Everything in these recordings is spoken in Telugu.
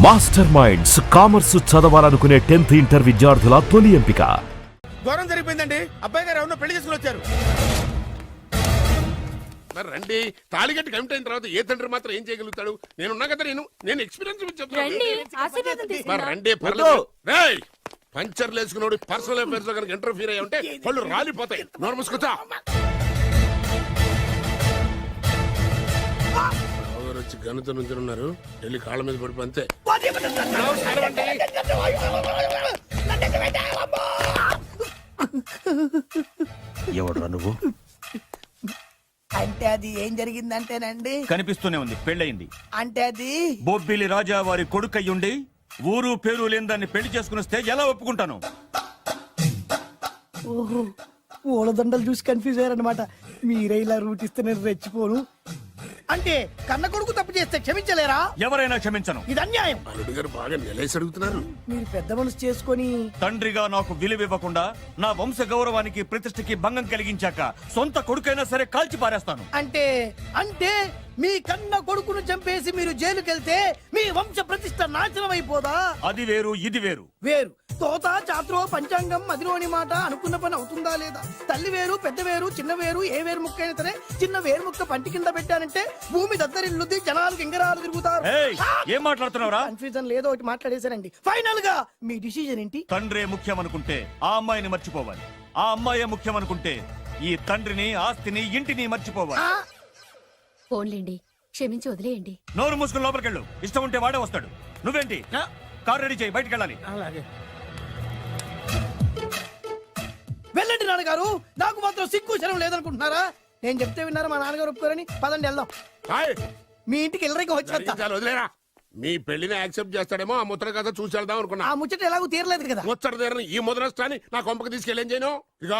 మాస్టర్ మైండ్స్ కామర్స్ చదవాలనుకునే 10th ఇంటర్ విద్యార్థుల తొలి ఎంపిక. ఘోరం జరిగిపోయిందండి. అబ్బాయి గారు ఎవరినో పెళ్లి చేసుకుని వచ్చారు. మరి రండి, తాళిగట్టి కమిట్ అయిన తర్వాత ఏ తండ్రి మాత్రం ఏం చేయగలుగుతాడు? నేనున్నా కదా, నేను ఎక్స్పీరియన్స్ చెప్తాను. రండి, పర్లేదు. రేయ్, పంచర్లు వేసుకున్నాడు పర్సనల్ అఫైర్స్ లో కనుక ఇంటర్ఫీర్ అయ్యి ఉంటే పళ్ళు రాలిపోతాయి. నోరు మూసుకొచ్చా. వచ్చి గనుత నుంచి ఉన్నారు, వెళ్ళి కాళ్ళ మీద పడిపో అంతే. ఎవడ్రా నువ్వు? అంటే అది ఏం జరిగిందంటేనండి, కనిపిస్తూనే ఉంది, పెళ్ళయింది. అంటే అది బొబ్బిలి రాజా వారి కొడుకయ్యుండి ఊరు పేరు లేని దాన్ని పెళ్లి చేసుకునిస్తే ఎలా ఒప్పుకుంటాను? ఓహో, ఓలదండలు చూసి కన్ఫ్యూజ్ అయ్యారనమాట. మీరే ఇలా రూట్ ఇస్తే నేను రెచ్చిపోను. అంటే కన్న కొడుకు తప్పు చేస్తే క్షమించలేరా? ఎవరైనా క్షమించను. ఇది అన్యాయం. అల్లుడు గారు బాగా నిలేసి అడుగుతున్నారు. మీరు పెద్ద మనసు చేసుకొని తండ్రిగా నాకు విలువ ఇవ్వకుండా నా వంశ గౌరవానికి ప్రతిష్టకి భంగం కలిగించాక సొంత కొడుకైనా సరే కాల్చి పారేస్తాను. అంటే అంటే మీ కన్న కొడుకును చంపేసి మీరు జైలుకెళ్తే మీ వంశ ప్రతిష్ట నాశనం అయిపోదా? అది వేరు, ఇది వేరు. వేరు. తోత చాత్రో పంచాంగం మదిలోని మాట అనుకున్న పని అవుతుందా లేదా? తల్లి వేరు, పెద్ద వేరు, చిన్న వేరు, ఏ వేరు ముక్క అయినా సరే చిన్న వేరు ముక్క పంటి కింద పెట్టానంటే భూమి దద్దరిల్లుద్ది, జనాలు గింగరాలు తిరుగుతారు. ఏం మాట్లాడుతున్నావురా? కన్ఫ్యూజన్ లేదో ఒకటి మాట్లాడేశారండి. ఫైనల్ గా మీ డిసిజన్ ఏంటి? తండ్రే ముఖ్యం అనుకుంటే ఆ అమ్మాయిని మర్చిపోవాలి. ఆ అమ్మాయే ముఖ్యం అనుకుంటే ఈ తండ్రిని, ఆస్తిని, ఇంటిని మర్చిపోవాలి. ఫోన్లేండి, క్షమించి వదిలేయండి. నోరు మూసుకుని లోపలికెళ్ళు. ఇష్టం ఉంటే వాడే వస్తాడు. నువ్వేంటి? కారు రెడీ చేయి, బయటికి వెళ్ళాలి. వెళ్ళండి నాన్నగారు. నాకు మాత్రం సిగ్గు శరం లేదనుకుంటున్నారా? నేను చెప్తే విన్నారా? మా నాన్నగారు ఒప్పుకోరని. పదండి వెళ్దాం. మీ ఇంటికి ఎల్లరికి వచ్చేస్తా. వదిలేరా, మీ పెళ్లిని యాక్సెప్ట్ చేస్తాడేమో ఆ ముద్ర కథ చూసి వెళ్దాం అనుకున్నా. ఆ ముచ్చట ఎలాగో తీరలేదు కదా. ముచ్చట తీరని ఈ ముద్రష్టాన్ని నా కొంపకి తీసుకెళ్ళేం చేయను. ఇక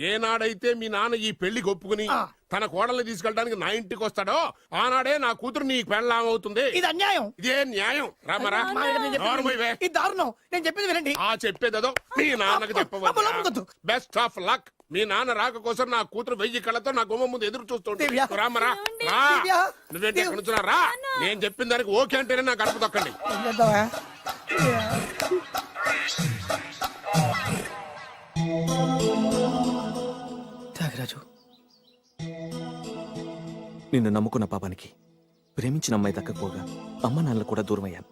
ఏనాడైతే మీ నాన్న ఈ పెళ్లికి ఒప్పుకుని తన కోడల్ని తీసుకెళ్ళడానికి నా ఇంటికి వస్తాడో ఆనాడే నా కూతురు నీ పెళ్ళాం అవుతుంది. ఇది అన్యాయం. ఇదే న్యాయం. రామరా, ఇది దారుణం. నేను చెప్పేది వినండి. ఆ చెప్పేదో మీ నాన్నకు చెప్పవచ్చు. Best of luck. మీ నాన్న రాక కోసం నా కూతురు 1000 కళ్ళతో నా గుమ్మ ముందు ఎదురు చూస్తుంటే. రామరా, నువ్వేంటి ఎక్కడ నుంచున్నా? రా, నేను చెప్పిన దానికి ఓకే అంటేనే నా గడప తొక్కండి. త్యాగరాజు, నిన్ను నమ్ముకున్న పాపానికి ప్రేమించిన అమ్మాయి దక్కకపోగా అమ్మ నాన్నలు కూడా దూరం అయ్యాను.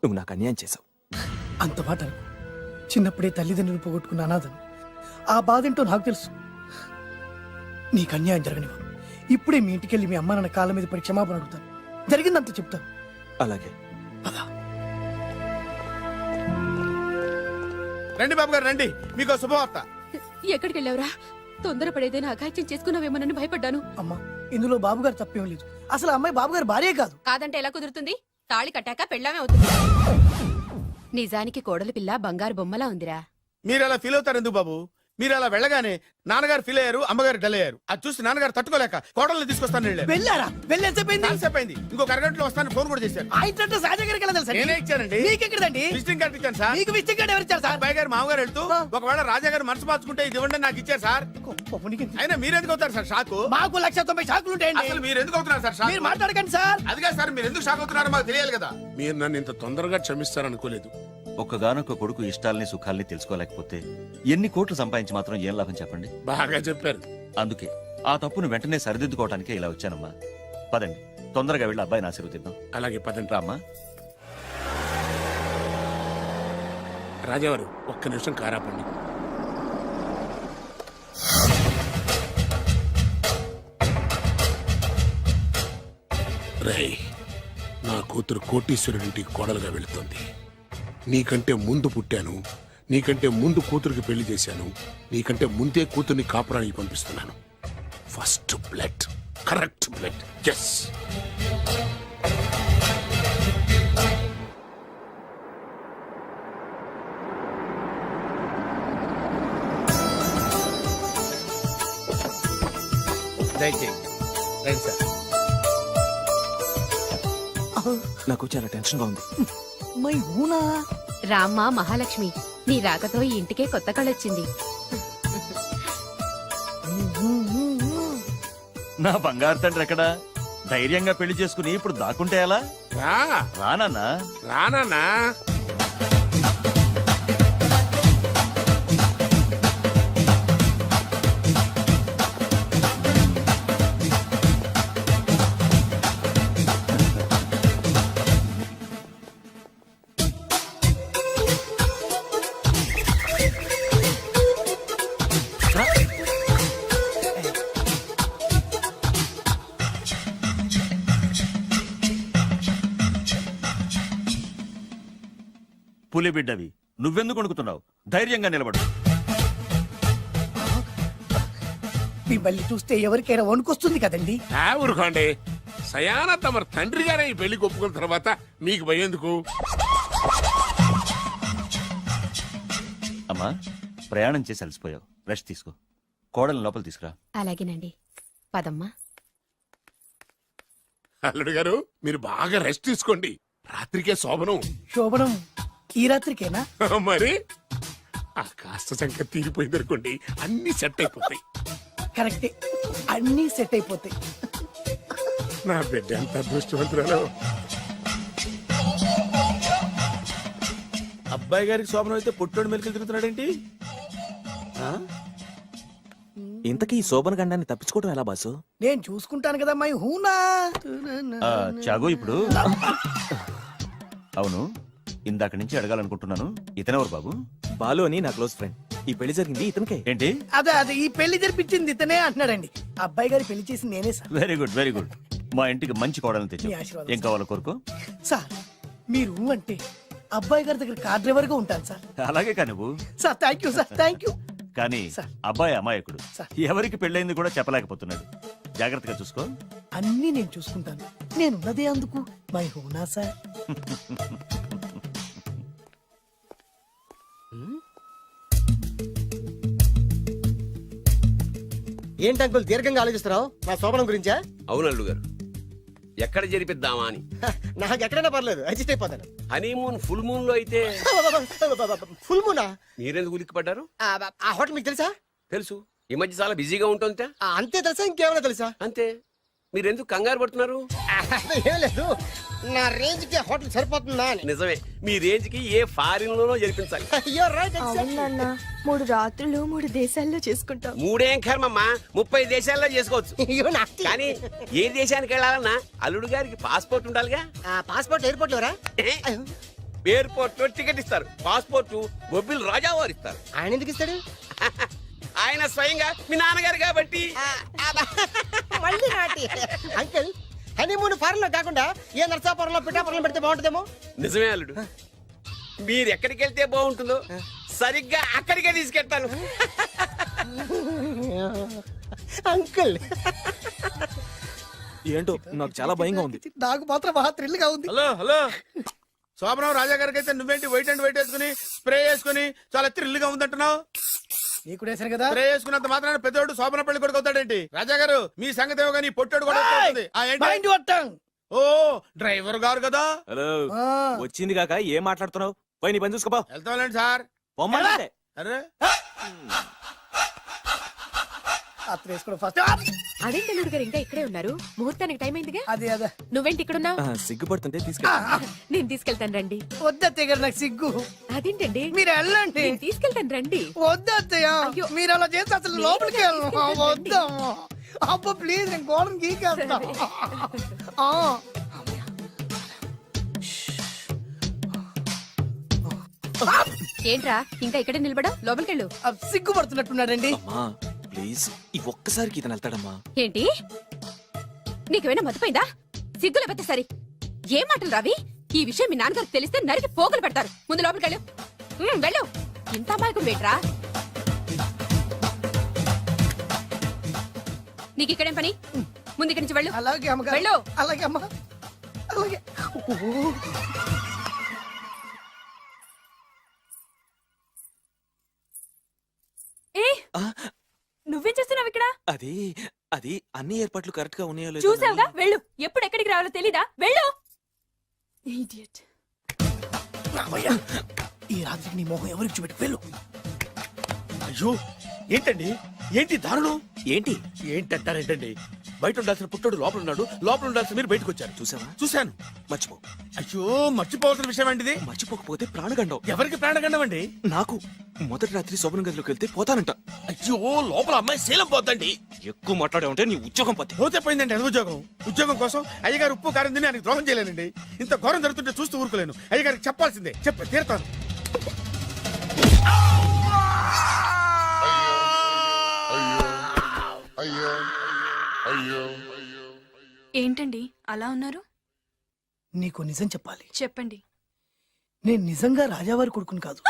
నువ్వు నాకు అన్యాయం చేశావు. అంత మాట చిన్నప్పుడే తల్లిదండ్రులు పోగొట్టుకున్న అనాథను. ఆ బాధేంటో నాకు తెలుసు. నీకు అన్యాయం జరగనివ్వ. ఇప్పుడే మీ ఇంటికెళ్ళి మీ అమ్మ నాన్న కాళ్ళ మీద పడి క్షమాపణ అడుగుతాను. జరిగిందంత చెప్తాను. అలాగే. రండి బాబు గారు, రండి. మీకు శుభవార్త. ఎక్కడికి వెళ్ళావురా? తొందరపడేదైనా అఘాయిత్యం చేసుకున్నావేమోనని భయపడ్డాను. అమ్మా, ఇందులో బాబు గారు తప్పేం లేదు. అసలు అమ్మాయి బాబు గారు భార్యే కాదు. కాదంటే ఎలా కుదురుతుంది? తాళి కట్టాక పెళ్ళామే అవుతుంది. నిజానికి కోడలి పిల్ల బంగారు బొమ్మలా ఉందిరా. మీరు అలా ఫీల్ అవుతారు ఎందుకు బాబు? మీరు అలా వెళ్ళగానే నాన్నగారు ఫీల్ అయ్యారు, అమ్మగారు డల్ అయ్యారు. అది చూసి నాన్నగారు తట్టుకోలేక కోడల్ని తీసుకొస్తాను వెళ్ళారా? వెళ్ళేసేపోయింది. ఇంకో అరగంటలో వస్తాను ఫోన్ కూడా చేశారు. నేనే ఇచ్చానండి. విజిటింగ్ కార్డు ఇచ్చాను సార్. మీకు విజిటింగ్ కార్డు ఎవరు ఇచ్చారు సార్? అబ్బాయి గారు మామగారు వెళ్తూ ఒకవేళ రాజా గారు మనసు మార్చుకుంటే ఇది ఇవ్వండి నాకు ఇచ్చారు సార్. అయినా మీరు ఎందుకు అవుతారు సార్ షాక్? మాకు 190 షాకులు ఉంటాయండి. అసలు మీరు ఎందుకు అవుతున్నారు సార్ షాక్? మీరు మాట్లాడకండి సార్. అదిగా సార్, మీరు ఎందుకు షాక్ అవుతున్నారో మాకు తెలియాలి కదా. మీరు నన్ను ఇంత తొందరగా క్షమిస్తారనుకోలేదు. ఒక్కగానొక్క కొడుకు ఇష్టాలని సుఖాల్ని తెలుసుకోలేకపోతే ఎన్ని కోట్లు సంపాదించి మాత్రం ఏం లాభం చెప్పండి? బాగా చెప్పారు. అందుకే ఆ తప్పును వెంటనే సరిదిద్దుకోవటానికే ఇలా వచ్చానమ్మా. పదండి, తొందరగా వెళ్ళి అబ్బాయిని ఆశీర్వదిద్దాం. అలాగే పదండి. రామ్మా. రాజావారు, ఒక్క నిమిషం కారాపండి. రేయ్, నా కూతురు కోటీశ్వరుడింటికి కోడలుగా వెళుతుంది. నీకంటే ముందు పుట్టాను, నీకంటే ముందు కూతురికి పెళ్లి చేశాను, నీకంటే ముందే కూతుర్ని కాపురానికి పంపిస్తున్నాను. First blood, correct blood. Yes. దయచేయండి సార్. నాకు చాలా టెన్షన్ గా ఉంది. రామ్మ మహాలక్ష్మి, నీ రాకతో ఈ ఇంటికే కొత్త కళొచ్చింది. నా బంగారు తండ్రి ఎక్కడా? ధైర్యంగా పెళ్లి చేసుకుని ఇప్పుడు దాక్కుంటే ఎలా? రా రానన్నా. రానా పులి బిడ్డవి, నువ్వెందుకు వణుకుతున్నావు? ధైర్యంగా నిలబడు. మిమ్మల్ని చూస్తే ఎవరికైనా వణుకొస్తుంది కదండి. ఊరుకోండి. సయాన తమ తండ్రి గారే ఈ పెళ్లికి ఒప్పుకున్న తర్వాత మీకు భయందుకు? అమ్మా, ప్రయాణం చేసి అలసిపోయావు, రెస్ట్ తీసుకో. కోడలు లోపల తీసుకురా. అలాగేనండి, పదమ్మా. అల్లుడు గారు మీరు బాగా రెస్ట్ తీసుకోండి. రాత్రికే శోభనం. శోభనం ఈ రాత్రికేనా? మరి ఆ కాస్త సంఖ్య తీరిపోయింది అనుకోండి, అన్ని సెట్ అయిపోతాయి. కరెక్టే, అన్నీ సెట్ అయిపోతాయి. నా బిడ్డ ఎంత అదృష్టవంతురాలు. అబ్బాయి గారికి శోభనం అయితే పుట్టోడు మెలికలు తిరుగుతున్నాడేంటి? ఇంతకీ ఈ శోభన గండాన్ని తప్పించుకోవడం ఎలా బాసు? నేను చూసుకుంటాను కదా మై హూనా. చాగు ఇప్పుడు. అవును, ఇందాక నుంచి అడగాలనుకుంటున్నాను, ఇతనెవరు బాబు? బాలు అని నా క్లోజ్ ఫ్రెండ్. ఈ పెళ్లి జరిగింది ఇతనికే. ఏంటి? అదే ఈ పెళ్లి జరిపించింది ఇతనే అంటున్నాడండి. అబ్బాయి గారి పెళ్లి చేసింది నేనే sir. Very good, very good. మా ఇంటికి మంచి కోడలను తెచ్చు. మీ ఆశీర్వాదం, ఏం కావాలో కోరుకో. సార్ మీరు అంటే అబ్బాయి గారి దగ్గర కార్ డ్రైవర్ గా ఉంటాను సార్. అలాగే కా నువ్వు. Sir thank you sir, thank you. కానీ సార్. అబ్బాయి అమాయకుడు, సార్. ఎవరికి పెళ్ళైంది కూడా చెప్పలేకపోతున్నాడు. జాగ్రత్తగా చూసుకో. అన్నీ నేను చూసుకుంటాను. నేనున్నదే అందుకు మై హూనా సార్. ఏంటి అంకుల్ దీర్ఘంగా ఆలోచిస్తున్నావు? నా శోభనం గురించా? అవును అల్లు గారు, ఎక్కడ జరిపిద్దామా అని. నాకు ఎక్కడైనా పర్లేదు, అడ్జస్ట్ అయిపోతాను. హనీమూన్ ఫుల్ మూన్ లో అయితే ఫుల్ మూనా? మీరెందుకు ఉలిక్కిపడ్డారు? ఆ హోటల్ మీకు తెలుసా? తెలుసు, ఈ మధ్య చాలా బిజీగా ఉంటుంది. అంతే తెలుసా, ఇంకేమైనా తెలుసా? అంతే. మీరెందుకు కంగారు పడుతున్నారు? ఏం లేదు, నా రేంజ్ కి హోటల్ సరిపోతుందా అని. నిజమే, మీ రేంజ్ కి ఏ ఫారిన్ లోనో జరిపించాలి. You're right, exactly. అవునన్నా 3 రాత్రులు 3 దేశాల్లో చేసుకుంటాం. మూడేం కర్మమ్మా, 30 దేశాల్లో చేసుకోవచ్చు. You nasty. కానీ ఏ దేశానికి వెళ్ళాలన్నా అల్లుడు గారికి పాస్పోర్ట్ ఉండాలిగా. Passport airport LoRa? ఎయిర్పోర్ట్ లో టికెట్ ఇస్తారు, పాస్పోర్ట్ బొబ్బిల్ రాజా వారు ఇస్తారు. ఆయన ఎందుకు ఇస్తాడు? ఆయన స్వయంగా మీ నాన్నగారు కాబట్టి. మళ్ళీ నాటి అంకుల్, హనీమూన్ ఫారెన్ లో కాకుండా ఏ నర్సాపురంలో పిఠాపురంలో పెడితే బాగుంటుందేమో. నిజమే అల్లుడు, మీరు ఎక్కడికి వెళ్తే బాగుంటుందో సరిగ్గా అక్కడికే తీసుకెళ్తాను. అంకుల్ ఏంటో నాకు చాలా భయంగా ఉంది. నాకు మాత్రం బాగా థ్రిల్ గా ఉంది. హలో హలో, శోభనం రాజా గారికి అయితే నువ్వేంటి వైట్ అండ్ వైట్ వేసుకుని స్ప్రే వేసుకుని చాలా థ్రిల్గా ఉందంటున్నావు? నీకు వేసాను కదా. స్ప్రే వేసుకున్నంత మాత్రాన పెద్దోడు శోభన పెళ్లి కొడుకు అవుతాడేంటి? రాజా గారు మీ సంగతి ఏమో కానీ పొట్టోడు కూడా అవుతుంది. మైండ్ కొట్టాం. ఓ డ్రైవర్ గారు కదా. హలో, వచ్చింది కాక ఏం మాట్లాడుతున్నావు? పోయి నీ పని చూసుకోపో. వెళ్తాంలేండి సార్. పొమ్మంటే. అరే అత్త వేసుకోవడం ఫస్ట్. అదేంటి అల్లుడు గారు ఇంకా ఇక్కడే ఉన్నారు? ముహూర్తానికి టైం అయిందిగా. అదే నువ్వేంటి ఇక్కడున్నావు? సిగ్గుపడుతుంటే తీసుకెళ్ళి. నేను తీసుకెళ్తాను రండి. వద్దత్తయ్య గారు, నాకు సిగ్గు. అదేంటండి? మీరు వెళ్ళండి. నేను తీసుకెళ్తాను రండి. వద్దత్తయ్య, అయ్యో. మీరు అలా చేస్తే అసలు లోపలికి వెళ్ళను. వద్దమ్మా. అబ్బా ప్లీజ్, నేను గోడం గీకేస్తా. ఏంట్రా ఇంకా ఇక్కడే నిలబడా? లోపలికెళ్ళు. సిగ్గుపడుతున్నట్టున్నాడండి. అమ్మా ప్లీజ్, ఈ ఒక్కసారికి ఇతను వెళ్తాడమ్మా. ఏంటి, నీకేమైనా మతిపోయిందా? సిగ్గు లేకపోతే సరే. ఏం మాటలు రావి? ఈ విషయం మీ నాన్నగారికి తెలిస్తే నరికి పోగులు పెడతారు. ముందు లోపలికెళ్ళు. వెళ్ళు. ఇంత అమాయకుడు వేట్రా? నీకు ఇక్కడేం పని? ముందు ఇక్కడి నుంచి వెళ్ళు. అలాగే అమ్మగారు. వెళ్ళు. అలాగే అమ్మా, అలాగే. ఏ నువ్వేం చేస్తున్నావు ఇక్కడ? అది అది అన్ని ఏర్పాట్లు కరెక్ట్ గా ఉన్నాయో లేదో చూసావుగా, వెళ్ళు. ఎప్పుడు ఎక్కడికి రావాలో తెలీదా? వెళ్ళు. Idiot. రామయ్య, ఈ రాత్రికి నీ మొహం ఎవరికి చూపెట్టు. వెళ్ళు. అయ్యో ఏంటండి, ఏంటి దారుణం? ఏంటి ఏంటంటారేంటండి? బయట ఉండాల్సిన పుట్టోడు లోపల ఉన్నాడు, లోపల ఉండాల్సిన మీరు బయటకు వచ్చారు. చూసావా? చూశాను. మర్చిపో. అయ్యో, మర్చిపోవాల్సిన విషయం ఏంటిది? మర్చిపోకపోతే ప్రాణగండం. ఎవరికి ప్రాణగండం అండి? నాకు మొదటి రాత్రి శోభన గదిలోకి వెళ్తే పోతానంట. అయ్యో, లోపల అమ్మాయి శీలం పోద్దండి. ఎక్కువ మాట్లాడే ఉంటే నీ ఉద్యోగం పోతే. పోతే పోయిందండి అది ఉద్యోగం. ఉద్యోగం కోసం అయ్యగారు ఉప్పు కారం తిని ఆయనకు ద్రోహం చేయలేనండి. ఇంత ఘోరం జరుగుతుంటే చూస్తూ ఊరుకోలేను. అయ్యగారికి చెప్పాల్సిందే, చెప్పి తీరుతాను. ఏంటండి అలా ఉన్నారు? నీకు నిజం చెప్పాలి. చెప్పండి. నేను నిజంగా రాజావారి కొడుకుని కాదు,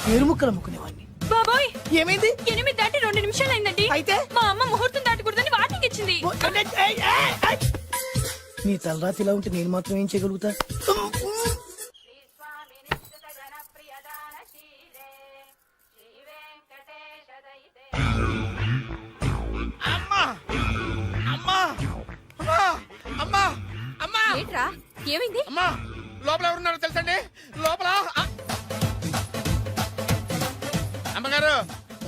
పేరుముక్కలు అమ్ముకునేవాడిని. బాబోయ్, ఏమైంది? 8 దాటి 2 నిమిషాలు అయిందండి. అయితే మా అమ్మ ముహూర్తం దాటకూడదని వార్నింగ్ ఇచ్చింది. నీ తలరాతి ఇలా ఉంటే నేను మాత్రం ఏం చేయగలుగుతా? అమ్మా అమ్మా అమ్మా అమ్మా అమ్మా ఏంట్రా ఏమైంది? అమ్మా, లోపల ఎవరున్నారో తెలుసండి? లోపల అమ్మగారు,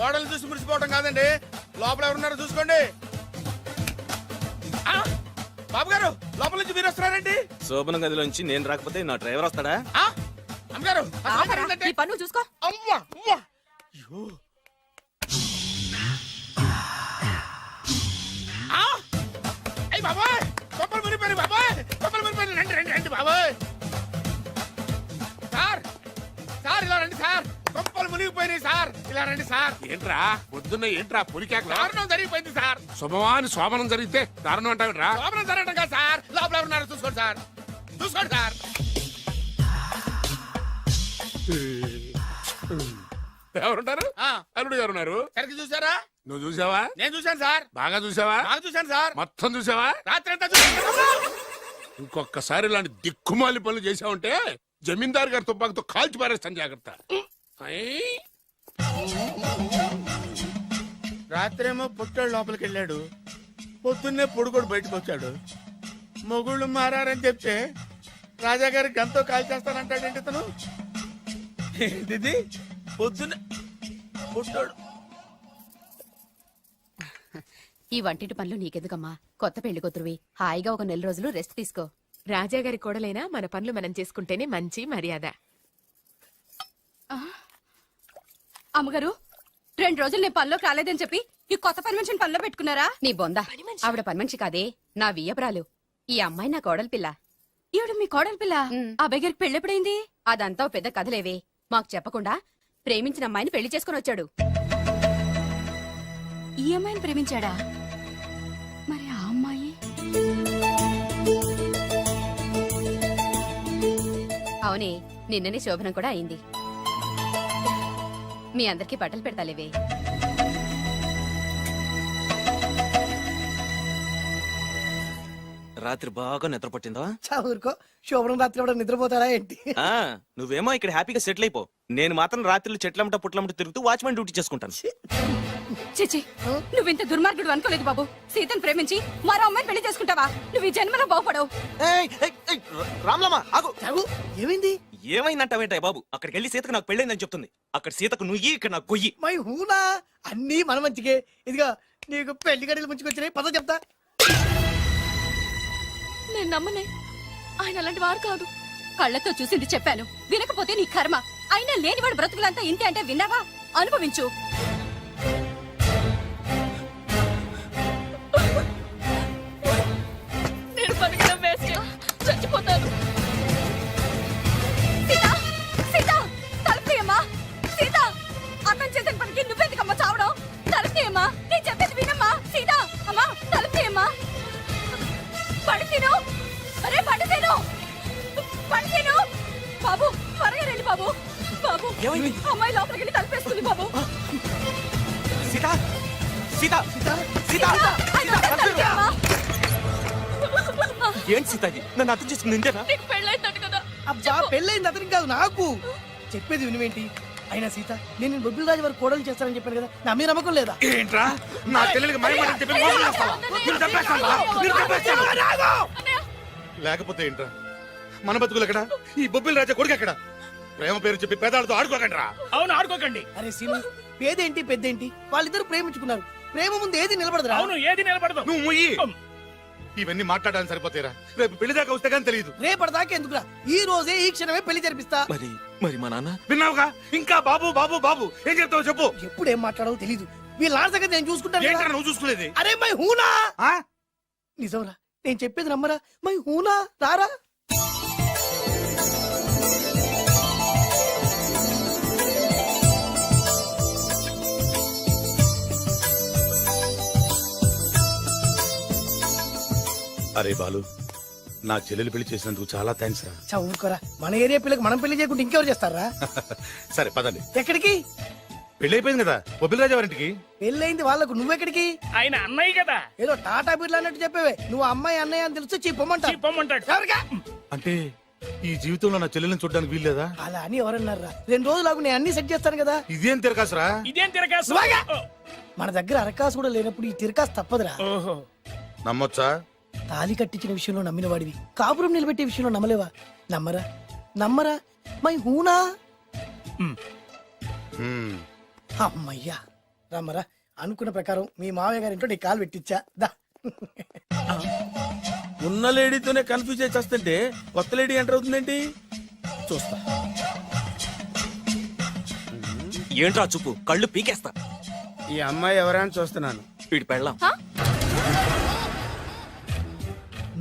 ఓడలు చూసి మురిసిపోవడం కాదండి, లోపల ఎవరున్నారో చూసుకోండి. ఆ, బాబు గారు, లోపల నుంచి మీరు వస్తున్నారండి? శోభన గదిలోంచి నేను రాకపోతే నా డ్రైవర్ వస్తాడా? ఆ, అమ్మగారు, అసలు ఆపరా, ఏంటంటే- నీ పన్ను చూసుకో. అమ్మా అమ్మా, అయ్యో. ఆ, అయ్ బాబాయ్, కొప్పలు మునిపోయి బాబాయ్, కొప్పలు మునిపోయి. రండి రండి రండి బాబాయ్. సార్ సార్, ఇలా రండి సార్, కొప్పలు మునిగిపోయినాయి సార్, ఇలా రండి సార్. ఏంట్రా పొద్దున్న ఏంట్రా పొలికేకలా? దారుణం జరిగిపోయింది సార్. శుభమాని శోభనం జరిగితే దారుణం అంటావేంట్రా? లోపల జరగడం కాదు సార్, లోపల ఎవరున్నారో చూసుకోండి సార్, చూసుకోండి సార్. ఎవరుంటారు? ఆ, అల్లుడు గారు ఉన్నారు. సరిగ్గా చూసారా? నువ్వు చూసావా? నేను చూశాను సార్, బాగా చూసావా? బాగా చూశాను సార్, మొత్తం చూసావా? రాత్రి అంతా చూశాను. ఇంకొకసారి ఇలాంటి దిక్కుమాలి పనులు చేసావంటే జమీందారు గారి తుపాకుతో కాల్చి పారేస్తాను, జాగ్రత్త. ఐ! రాత్రేమో పుట్టాడు లోపలికి వెళ్ళాడు, పొద్దున్నే పొడుగోడు బయటకు వచ్చాడు. మొగుళ్ళు మారని చెప్తే రాజాగారి గంతో కాల్ చేస్తానంటాడేంటి ఇతను? ఏంటిది? పొద్దున్నే పుట్టాడు. ఈ వంటింటి పనులు నీకెందుకమ్మా? కొత్త పెళ్లి కూతురువి, హాయిగా ఒక 4 రోజులు రెస్ట్ తీసుకో. రాజాగారి కోడలైనా మన పనులు మనం చేసుకుంటేనే మంచి మర్యాద. అమ్మగారు, 2 రోజులు నేను పనిలోకి రాలేదని చెప్పి ఈ కొత్త పని మనిషిని పనిలో పెట్టుకున్నారా? నీ బొందా, ఆవిడ పని మనిషి కాదే, నా వియ్యపురాలు. ఈ అమ్మాయి నా కోడలి పిల్ల. ఈవిడ మీ కోడలి పిల్ల? అబ్బాయి గారికి పెళ్ళెప్పుడైంది? అదంతా ఓ పెద్ద కథలేవే, మాకు చెప్పకుండా ప్రేమించిన అమ్మాయిని పెళ్లి చేసుకుని వచ్చాడు. ఈ అమ్మాయిని ప్రేమించాడా? మరి ఆ అమ్మాయి? అవునే, నిన్ననే శోభనం కూడా అయింది. మీ అందరికి బట్టలు పెడతాలేవే. రాత్రి బాగా నిద్ర పట్టిందా? చా ఊరుకో, శోభనం రాత్రి ఎవడ నిద్రపోతాడా ఏంటి? ఆ, నువ్వేమో ఇక్కడ హ్యాపీగా సెటిల్ అయిపో. నేను మాత్రం రాత్రులు చెట్లమ్మట పుట్లమ్మట తిరుగుతూ వాచ్మెన్ డ్యూటీ చేసుకుంటాను. చిచి, నువ్వింత దుర్మార్గుడు అనుకోలేదు బాబు. సీతను ప్రేమించి మరో అమ్మాయిని పెళ్లి చేసుకుంటావా? నువ్వు ఈ జన్మలో బాగుపడవు. రామ్లమ్మ ఆగు. చావు, ఏమైంది? ఏమైందంటావేంటాయి బాబు? అక్కడికి వెళ్ళి సీతకు నాకు పెళ్ళైందని చెప్తుంది. అక్కడ సీతకు నుయ్యి, ఇక్కడ నాకు గొయ్యి. మై హూనా, అన్నీ మన మంచికే. ఇదిగా నీకు పెళ్లి గడిలు ముంచుకొచ్చినాయి, పద చెప్తా. నేను నమ్మనే, ఆయన అలాంటి వారు కాదు. కళ్ళతో చూసింది చెప్పాను, వినకపోతే నీ కర్మ. అయినా లేనివాడు బ్రతుకులంతా ఇంతే అంటే విన్నావా? అనుభవించు. నేను బతకడం వేస్ట్, చచ్చిపోతాను. సీత, సీత, తలుపు తీయమ్మా. సీత, అన్నం చేసిన పనికి నువ్వెందుకమ్మా చావడం? తలుపు తీయమ్మా, నేను చెప్పేది వినమ్మా. సీత, అమ్మా తలుపు తీయమ్మా. పడితేను, అరే పడితేను, పడితేను. బాబు, త్వరగా రండి బాబు. బాబు, ఏమైంది? అమ్మాయి లోపలికి వెళ్ళి తలుపేస్తుంది బాబు. సీత సీత సీత ఆయన తలుపు తీయమ్మా. ఏంటి సీత ఇది? నన్ను అర్థం చేసుకుని ఇంతేనా? నీకు పెళ్ళైందట కదా? అబ్బా, పెళ్ళైంది అతనికి కాదు, నాకు. చెప్పేది వినువేంటి? అయినా సీత, నేను బొబ్బిల్ రాజు వారు కోడలు చేస్తానని చెప్పాను కదా, నా మీద నమ్మకం లేదా? ఏంట్రా, నా చెల్లెలికి మైమాట చెప్పి మోసం చేస్తావా? నిన్ను చంపేస్తావా? నిన్ను చంపేస్తావా? లేకపోతే ఏంట్రా, మన బతుకులు ఎక్కడ? ఈ బొబ్బిల్ రాజా కొడుకు ఎక్కడ? ప్రేమ పేరు చెప్పి పేదాలతో ఆడుకోకండి రా. అవును, ఆడుకోకండి. అరే సీను, పేదేంటి పెద్దేంటి, వాళ్ళిద్దరు ప్రేమించుకున్నారు. ప్రేమ ముందు ఏది నిలబడదురా? అవును, ఏది నిలబడదు. నువ్వు ముయ్యి. ఇవన్నీ మాట్లాడడానికి సరిపోతాయిరా. రేపు పెళ్లి దాకా వస్తే కానీ తెలియదు. రేపటిదాకా ఎందుకురా, ఈ రోజే ఈ క్షణమే పెళ్లి జరిపిస్తా. మరి మరి మా నాన్న విన్నావుగా, ఇంకా బాబు బాబు బాబు ఏం చెప్తావు చెప్పు. ఎప్పుడు ఏం మాట్లాడవో తెలీదు. వీళ్ళ నాన్న సంగతి నేను చూసుకుంటాను కదా. ఏంటన్నా నువ్వు చూసుకునేది? అరే మై హూనా. ఆ? నిజంరా, నేను చెప్పేది నమ్మరా? మై హూనా, రారా. అరే బాలు, నా చెల్లెలు పెళ్లి చేసినందుకు చాలా థ్యాంక్స్ రా. చదువుకోరా, మన ఏరియా పిల్లకి మనం పెళ్లి చేయకుండా ఇంకెవరు చేస్తారా? సరే పదండి. ఎక్కడికి? పెళ్లి అయిపోయింది కదా బొబ్బిల్ రాజా వారింటికి. పెళ్ళయింది వాళ్ళకు, నువ్వెక్కడికి? ఆయన అన్నయ్య కదా. ఏదో టాటా బిర్లా అన్నట్టు చెప్పేవే. నువ్వు అమ్మాయి అన్నయ్య అని తెలిస్తే చెప్పమంటా. ఎవరికా? అంటే ఈ జీవితంలో నా చెల్లెల్ని చూడడానికి వీల్లేదా? అలా అని ఎవరన్నారా? 2 రోజులు నేను అన్ని సెట్ చేస్తాను కదా. ఇదేం తిరకాసురా? నువ్వాగా? మన దగ్గర అరకాసు కూడా లేనప్పుడు ఈ తిరకాసు తప్పదురా. నమ్మొచ్చా? తాలి కట్టించిన విషయంలో నమ్మిన వాడివి, కాపురం నిలబెట్టే విషయంలో నమ్మలేవా? నమ్మరా నమ్మరా మై హూనా. హ్మ్. అమ్మయ్యా, రమ్మరా. అనుకున్న ప్రకారం మీ మావయ్య గారింట్లో నీ కాలు పెట్టించా. దా. ఉన్న లేడీతోనే కన్ఫ్యూజ్ అయి చేస్తుంటే కొత్త లేడీ ఎంటర్ అవుతుందేంటి? చూస్తా. ఏంట్రా చూపు, కళ్ళు పీకేస్తా. ఈ అమ్మాయి ఎవరైనా చూస్తున్నాను. వీడి పెళ్ళాం.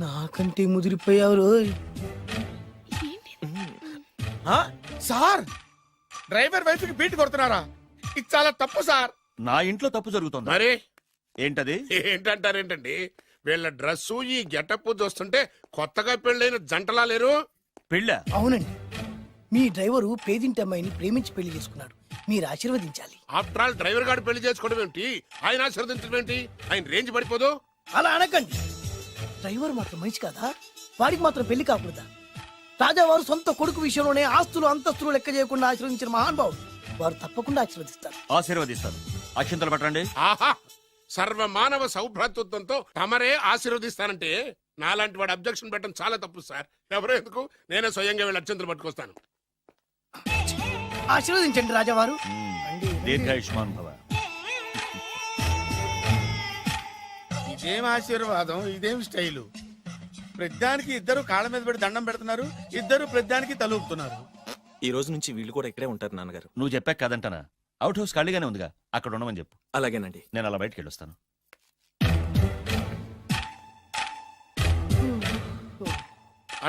నాకంటే ముదిరిపోయావు రోయ్. సార్, డ్రైవర్ వైఫ్ కి బీట్ కొడుతున్నారా? ఇది చాలా తప్పు సార్. నా ఇంట్లో తప్పు జరుగుతుంది. మరి ఏంటది? ఏంటంటారేంటండి? వీళ్ళ డ్రెస్సు ఈ గెటప్ చూస్తుంటే కొత్తగా పెళ్ళైన జంటలా లేరు. పెళ్ళా? అవునండి, మీ డ్రైవరు పేదింటి అమ్మాయిని ప్రేమించి పెళ్లి చేసుకున్నాడు. మీరు ఆశీర్వదించాలి. ఆఫ్టర్ ఆల్ డ్రైవర్ గారు పెళ్లి చేసుకోవడం ఏంటి, ఆయన ఆశీర్వదించడం ఏంటి? ఆయన రేంజ్ పడిపోదు. అలా అనకండి. డ్రైవర్ మాత్రం మనిషి కాదా? వాడికి మాత్రం పెళ్లి కాకూడదా? రాజావారు సొంత కొడుకు విషయంలోనే ఆస్తులు అంతస్తులు లెక్క చేయకుండా ఆశీర్వదించిన మహానుభావుడు. వారు తప్పకుండా ఆశీర్వదిస్తారు. ఆశీర్వదిస్తాను. అక్షంతలు పట్టండి. ఆహా, సర్వమానవ సౌభ్రాతృత్వంతో తమరే ఆశీర్వదిస్తానంటే నాలాంటి వాడు అబ్జెక్షన్ పెట్టడం చాలా తప్పు సార్. ఎవరో ఎందుకు, నేనే స్వయంగా వీళ్ళ అత్యంతలు పట్టుకొస్తాను. ఆశీర్వదించండి రాజావారు. దీర్ఘాయుష్మాన్ భవ. ఇదేం ఆశీర్వాదం, ఇదేం స్టైలు? ప్రతిదానికి ఇద్దరు కాళ్ళ మీద పెట్టి దండం పెడుతున్నారు, ఇద్దరు ప్రతిదానికి తలూపుతున్నారు. ఈ రోజు నుంచి వీళ్ళు కూడా ఇక్కడే ఉంటారు నాన్నగారు. నువ్వు చెప్పాక కాదంటానా? అవుట్ హౌస్ ఖాళీగానే ఉందిగా, అక్కడ ఉండమని చెప్పు. అలాగేనండి. నేను అలా బయటికి వెళ్ళొస్తాను.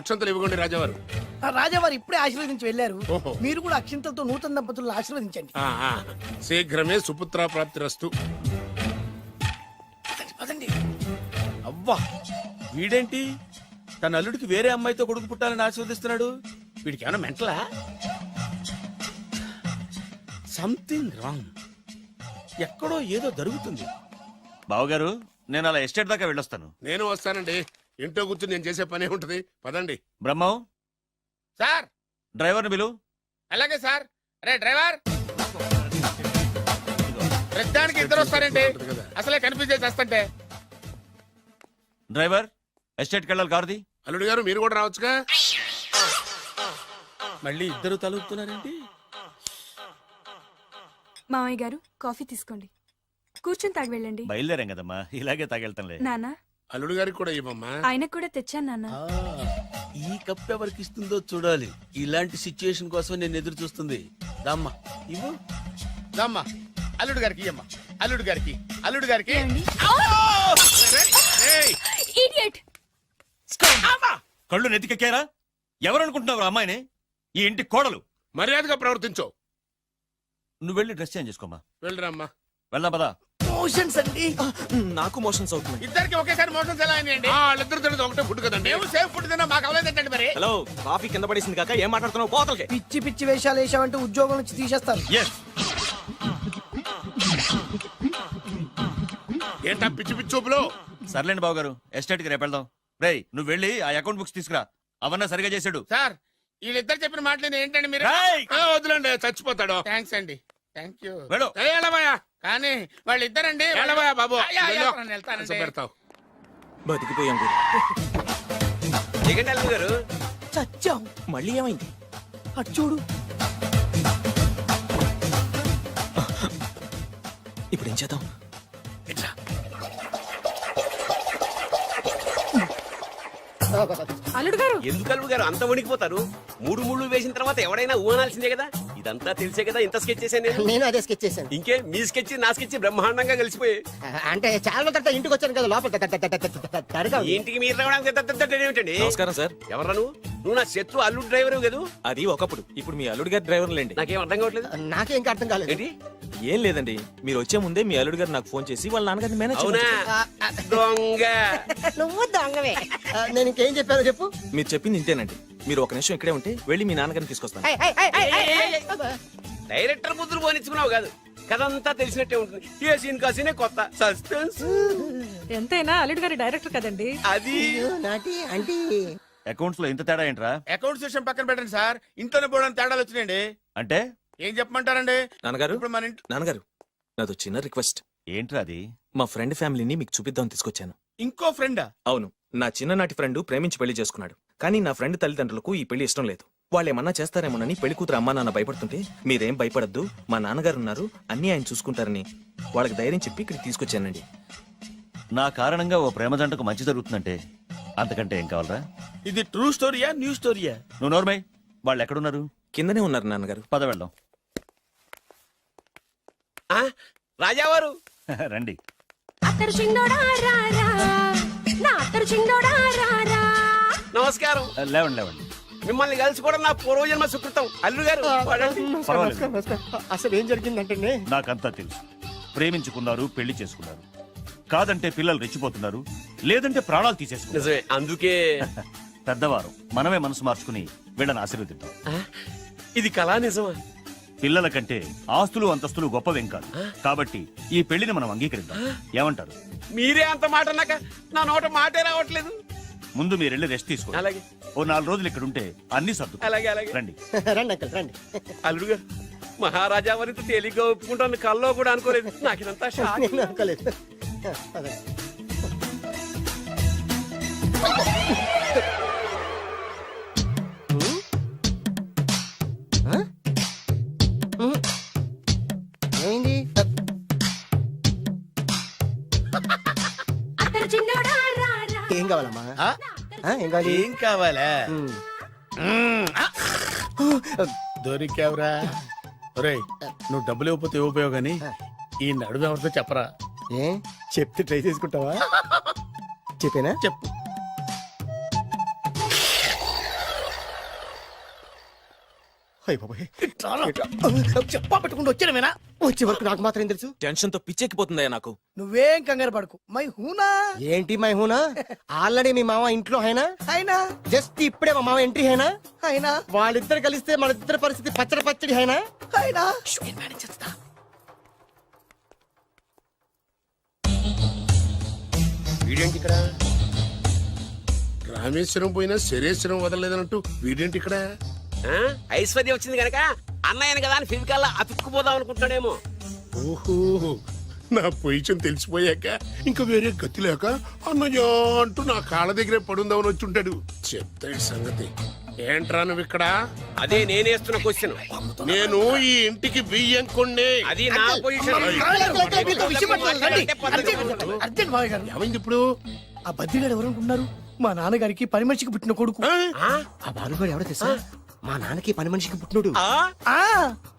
అక్షంతలు ఇవ్వకండి రాజావారు. ఆ రాజావారు ఇప్పుడే ఆశీర్వదించి వెళ్ళారు. ఓహో. మీరు కూడా అక్షింతలతో నూతన దంపతులను ఆశీర్వదించండి. శీఘ్రమే సుపుత్ర ప్రాప్తిరస్తు. పదండి. అవ్వా, వీడేంటి తన అల్లుడికి వేరే అమ్మాయితో కొడుకు పుట్టాలని ఆశీర్వదిస్తున్నాడు? వీడికి ఏమైనా మెంటలా? Something wrong. ఎక్కడో ఏదో జరుగుతుంది. బావగారు, నేను అలా ఎస్టేట్ దాకా వెళ్ళొస్తాను. నేను వస్తానండి. ఇంట్లో కూర్చొని నేను చేసే పనే ఉంటది. పదండి. బ్రహ్మం, సార్. డ్రైవర్ని పిలు. అలాగే సార్. అరే డ్రైవర్, ప్రతిదానికి ఇద్దరు వస్తారండి. అసలే కన్ఫ్యూజ్ చేస్తుంటే. డ్రైవర్, ఎస్టేట్కి వెళ్ళాలి, కారుది. అల్లుడు గారు మీరు కూడా రావచ్చుగా. మళ్ళీ ఇద్దరు తలూపుతున్నారేంటి? మామయ్య గారు కాఫీ తీసుకోండి, కూర్చొని తాగి వెళ్ళండి. బయలుదేరాం కదమ్మా, ఇలాగే తాగెళ్తానులే. నాన్న, అల్లుడు గారికి కూడా ఇవ్వమ్మా. ఆయనకు కూడా తెచ్చాను నాన్న. ఈ కప్ ఎవరికి ఇస్తుందో చూడాలి. ఇలాంటి సిచ్యుయేషన్ కోసం నేను ఎదురు చూస్తుంది. దమ్మా ఇవ్వు. దమ్మా అల్లుడు గారికి ఇయ్యమ్మా. అల్లుడు గారికి, అల్లుడు గారికి. Idiot! కళ్ళు నెత్తికెక్కారా? ఎవరనుకుంటున్నావు అమ్మాయిని? ఈ ఇంటి కోడలు. మర్యాదగా ప్రవర్తించో. నువ్వు వెళ్ళి డ్రెస్ చేంజ్ చేసుకోమ్మా. వెళ్ళరమ్మా. వెళ్దాం పదా. మోషన్స్ అండి. నాకు మోషన్స్ అవుతున్నాయి. ఇద్దరికి ఒకేసారి మోషన్స్ ఎలా అయినాయండి? వాళ్ళిద్దరు తినదు ఒకటే ఫుడ్ కదండి. మేము సేమ్ ఫుడ్ తిన్నా, మాకు అవలేదండి. మరి హలో, కాఫీ కింద పడేసింది కాక ఏం మాట్లాడుతున్నావు? పోతలకి. పిచ్చి పిచ్చి వేషాలు వేసామంటే ఉద్యోగం నుంచి తీసేస్తారు. ఏంటా పిచ్చి పిచ్చి చూపులు? సర్లేండి బావగారు, ఎస్టేట్కి రేపు వెళ్దాం. రేయ్, నువ్వు వెళ్ళి ఆ అకౌంట్ బుక్స్ తీసుకురా. అవన్నా సరిగా చేసాడు. సార్, వీళ్ళిద్దరు చెప్పిన మాటలు ఏంటండి మీరు? రేయ్! వద్దులండి, చచ్చిపోతాడు. థ్యాంక్స్ అండి. Thank you. వెళ్ళు. వెళ్ళబోయా కానీ వాళ్ళిద్దరండి. వెళ్ళబోయా బాబు. పెడతావు. బతికిపోయాం గురు. దిగండి అల్లుడు గారు. చచ్చాం. మళ్ళీ ఏమైంది? అటు చూడు. ఇప్పుడు ఏం చేద్దాం? అల్లుడు గారు ఎందుకు అల్లుడు గారు అంత వణికిపోతారు? మూడు ముళ్ళు వేసిన తర్వాత ఎవడైనా ఊనాల్సిందే కదా. ఇదంతా తెలిసే కదా ఇంత స్కెచ్ చేశాను నేను. నేను అదే స్కెచ్ చేశాను. ఇంకే మీ స్కెచ్ నా స్కెచ్ బ్రహ్మాండంగా కలిసిపోయి. అంటే చాలా రోజుల తర్వాత ఇంటికి వచ్చాను కదా, లోపల తడగా ఉంది. ఇంటికి మీరు రావడానికి ఏమిటండి? నమస్కారం సార్. ఎవరా నువ్వు నా శత్రు అల్లుడు డ్రైవర్ కదా. అది ఒకప్పుడు, ఇప్పుడు మీ అల్లుడు గారి డ్రైవర్ లేండి. నాకేం అర్థం కావట్లేదు. నాకే ఇంకా అర్థం కాలేదు. ఏంటి? ఏం లేదండి, మీరు వచ్చే ముందే మీ అల్లుడు గారు నాకు ఫోన్ చేసి వాళ్ళ నాన్నగారిని మేనేజ్ అవునా? చేయమని దొంగ. నువ్వు దొంగవే. నేను ఇంకేం చెప్పానో చెప్పు. మీరు చెప్పింది ఇంతేనండి. మీరు ఒక నిమిషం ఇక్కడే ఉంటే వెళ్ళి మీ నాన్నగారిని తీసుకొస్తాను. డైరెక్టర్ ముద్దులు పోనిచ్చుకున్నావు కాదు, కథంతా తెలిసినట్టే ఉంటుంది. ఏ సీన్ కాసీనే కొత్త సస్పెన్స్. ఎంతైనా అల్లుడు గారి డైరెక్టర్ కదండి. అది నాటి అంటే అకౌంట్స్ లో ఇంత తేడా ఏంట్రా? అకౌంట్స్ విషయం పక్కన పెట్టండి సార్, ఇంట్లోనే పోవడానికి తేడాలు వచ్చినాయండి. అంటే ఏం చెప్పమంటారండి? నాన్నగారు, ఇప్పుడు మన ఇంట్లో నాన్నగారు, నాదో చిన్న రిక్వెస్ట్. ఏంట్రా అది? మా ఫ్రెండ్ ఫ్యామిలీని మీకు చూపిద్దామని తీసుకొచ్చాను. ఇంకో ఫ్రెండా? అవును, నా చిన్ననాటి ఫ్రెండ్ ప్రేమించి పెళ్లి చేసుకున్నాడు. కానీ నా ఫ్రెండ్ తల్లిదండ్రులకు ఈ పెళ్లి ఇష్టం లేదు. వాళ్ళు ఏమన్నా చేస్తారేమోనని పెళ్లి కూతురు అమ్మా నాన్న భయపడుతుంటే, మీరేం భయపడద్దు, మా నాన్నగారు ఉన్నారు, అన్నీ ఆయన చూసుకుంటారని వాళ్ళకి ధైర్యం చెప్పి ఇక్కడికి తీసుకొచ్చానండి. నా కారణంగా ఓ ప్రేమ జంటకు మంచి జరుగుతుందంటే అంతకంటే ఏం కావాలరా? ఇది ట్రూ స్టోరీయా న్యూ స్టోరీయా? నువ్వు నోర్మై, వాళ్ళు ఎక్కడున్నారు? కిందనే ఉన్నారు నాన్నగారు. పద వెళ్దాం. రాజావారు రండి. అత్తరు చింగోడా రారా, నా అత్తరు చింగోడా రారా. నమస్కారం. లేవండి లేవండి. మిమ్మల్ని కలుసుకోవడం నా పూర్వజన్మ సుకృతం. అల్లుడు గారు పడండి. పర్వాలేదు. అసలు ఏం జరిగిందంటే నాకంతా తెలుసు. ప్రేమించుకున్నారు, పెళ్లి చేసుకున్నారు. కాదంటే పిల్లలు రెచ్చిపోతున్నారు, లేదంటే ప్రాణాలు తీసేసుకున్నారు. నిజమే, అందుకే పెద్దవారు మనమే మనసు మార్చుకుని వీళ్ళని ఆశీర్వదిద్దాం. ఇది కళా నిజమా? పిల్లల కంటే ఆస్తులు అంతస్తులు గొప్పవేం కాదు. కాబట్టి ఈ పెళ్లిని మనం అంగీకరిద్దాం. ఏమంటారు? మీరే అంత మాట అన్నాక నా నోట మాటే రావట్లేదు. ముందు మీరు వెళ్ళి రెస్ట్ తీసుకోండి. అలాగే ఓ 4 రోజులు ఇక్కడ ఉంటే అన్ని సర్దు. అలాగే అలాగే. రండి. రండి అంకల్ రండి. అల్లుడు గారు, మహారాజా వారితో తేలిగ్గా ఒప్పుకుంటాను కల్లో కూడా అనుకోలేదు. నాకు ఇదంతా షాక్. నేను అనుకోలేదు. అదే. ఏమైంది? అత్తరు చింగోడా రారా. ఏం కావాలమ్మా? ఏం కావాలి? ఏం కావాలా? దొరికావురా. ఒరేయ్, నువ్వు డబ్బులు ఇవ్వకపోతే ఇవ్వపోయావు గానీ ఈ నడుము ఎవరితో చెప్పరా. ఏ చెప్తే ట్రై చేసుకుంటావా? చెప్పేనా? చెప్పు. చెప్పా పెట్టుకుంటూ వచ్చాడమేనా? వచ్చే వరకు నాకు మాత్రం ఏం తెలుసు. టెన్షన్ తో పిచ్చెక్కిపోతుందయ్యా నాకు. నువ్వేం కంగారు పడకు, మై హూనా. ఏంటి మై హూనా? ఆల్రెడీ మీ మామ ఇంట్లో అయినా అయినా జస్ట్ ఇప్పుడే మా మామ ఎంట్రీ అయినా అయినా వాళ్ళిద్దరు కలిస్తే మన ఇద్దరు పరిస్థితి పచ్చడి పచ్చడి అయినా అయినా వీడేంటి ఇక్కడ? రామేశ్వరం పోయినా శరేశ్వరం వదలలేదన్నట్టు వీడేంటి ఇక్కడ? ఐశ్వర్య వచ్చింది కనుక అన్నయ్యను కదా అని ఫిజికల్ అతుక్కుపోదాం అనుకుంటున్నాడేమో. ఓహో, నా పొజిషన్ తెలిసిపోయాక ఇంకా వేరే గతి లేక అన్నయ్య అంటూ నా కాళ్ళ దగ్గరే పడుందామని వచ్చి ఉంటాడు. చెప్తాడు సంగతి. ఏంట్రా నువ్వు ఇక్కడ? అదే నేనేస్తున్న క్వశ్చన్. నేను ఈ ఇంటికి బియ్యం కొన్నే. అది నా పొజిషన్. అర్జెంట్ మావయ్య గారు. ఏమైంది ఇప్పుడు? ఆ బద్రిగాడు ఎవరు అనుకుంటున్నారు? మా నాన్నగారికి పని మనిషికి పుట్టిన కొడుకు. ఆ బాలుగాడు ఎవడో తెలుసా? మా నాన్నకి పని మనిషికి పుట్టినోడు.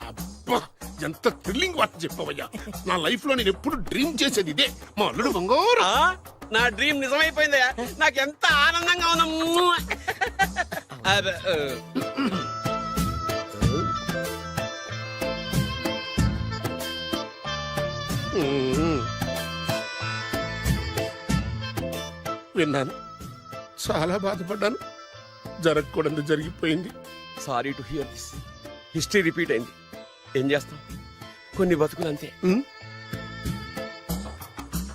అబ్బా, ఎంత థ్రిల్లింగ్ వార్త చెప్పవయ్యా. నా లైఫ్ లో నేను ఎప్పుడు డ్రీమ్ చేసేది ఇదే. మా అల్లుడు బంగారు. నా డ్రీమ్ నిజమైపోయిందా? నాకు ఎంత ఆనందంగా ఉందా. విన్నాను, చాలా బాధపడ్డాను. జరగకూడదు జరిగిపోయింది. Sorry to hear this. History repeat అయింది. ఏం చేస్తాం, కొన్ని బతుకులు అంతే.